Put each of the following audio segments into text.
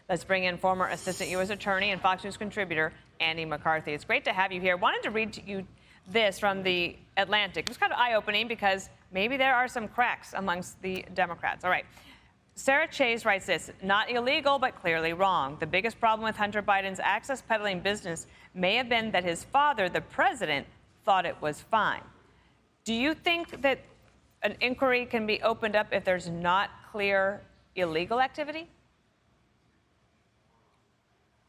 Let's bring in former Assistant U.S. Attorney and Fox News contributor Andy McCarthy. It's great to have you here. Wanted to read to you this from The Atlantic. It was kind of eye-opening because maybe there are some cracks amongst the Democrats. All right. Sarah Chase writes this: not illegal, but clearly wrong. The biggest problem with Hunter Biden's access peddling business may have been that his father, the president, thought it was fine. Do you think that an inquiry can be opened up if there's not clear illegal activity?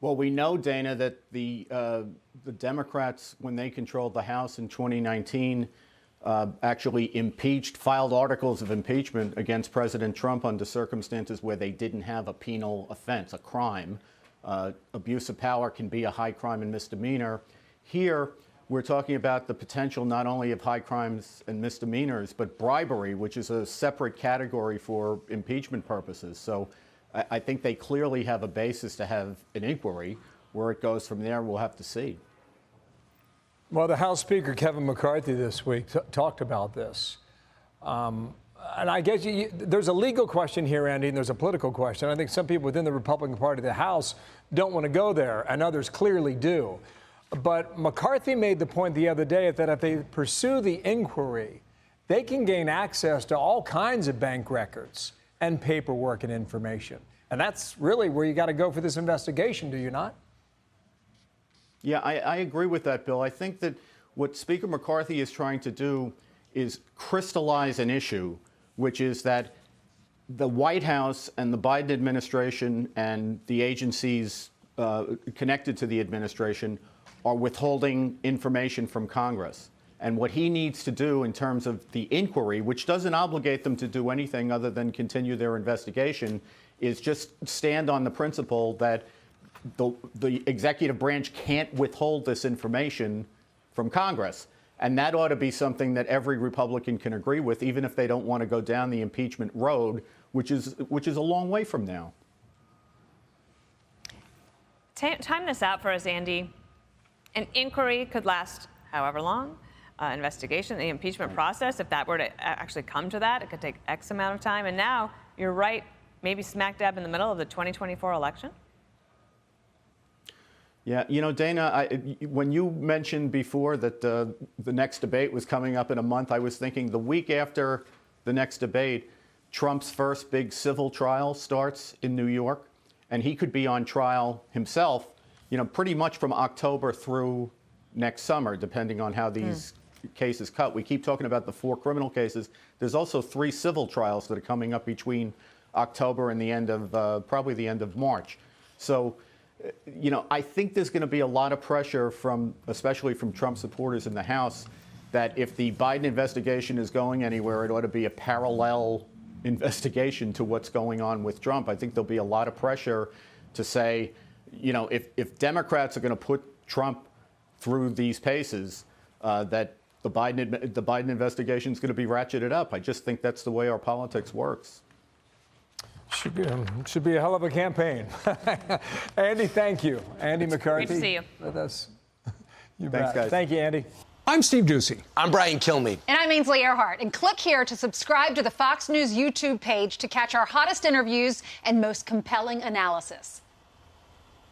Well, we know, Dana, that the Democrats, when they controlled the House in 2019, actually filed articles of impeachment against President Trump under circumstances where they didn't have a penal offense, a crime. Abuse of power can be a high crime and misdemeanor. Here, we're talking about the potential not only of high crimes and misdemeanors, but bribery, which is a separate category for impeachment purposes. So I think they clearly have a basis to have an inquiry. Where it goes from there, we'll have to see. Well, the House Speaker, Kevin McCarthy, this week talked about this. And I guess there's a legal question here, Andy, and there's a political question. I think some people within the Republican Party of the House don't want to go there, and others clearly do. But McCarthy made the point the other day that if they pursue the inquiry, they can gain access to all kinds of bank records and paperwork and information. And that's really where you got to go for this investigation, do you not? Yeah, I agree with that, Bill. I think that what Speaker McCarthy is trying to do is crystallize an issue, which is that the White House and the Biden administration and the agencies connected to the administration are withholding information from Congress. And what he needs to do in terms of the inquiry, which doesn't obligate them to do anything other than continue their investigation, is just stand on the principle that the executive branch can't withhold this information from Congress. And that ought to be something that every Republican can agree with, even if they don't want to go down the impeachment road, which is a long way from now. Time this out for us, Andy. An inquiry could last however long. Investigation, the impeachment process, if that were to actually come to that, it could take X amount of time. And now you're right, maybe smack dab in the middle of the 2024 election. Yeah, you know, Dana, when you mentioned before that the next debate was coming up in a month, I was thinking the week after the next debate, Trump's first big civil trial starts in New York, and he could be on trial himself, you know, pretty much from October through next summer, depending on how these cases cut. We keep talking about the 4 criminal cases. There's also 3 civil trials that are coming up between October and the end of, probably the end of March. So, you know, I think there's going to be a lot of pressure especially from Trump supporters in the House, that if the Biden investigation is going anywhere, it ought to be a parallel investigation to what's going on with Trump. I think there'll be a lot of pressure to say, you know, if Democrats are going to put Trump through these paces, that the Biden investigation is going to be ratcheted up. I just think that's the way our politics works. Should be a hell of a campaign. Andy, thank you. Andy McCarthy. Great to see you. With us. Thanks, guys. Thank you, Andy. I'm Steve Ducey. I'm Brian Kilmeade. And I'm Ainsley Earhart. And click here to subscribe to the Fox News YouTube page to catch our hottest interviews and most compelling analysis.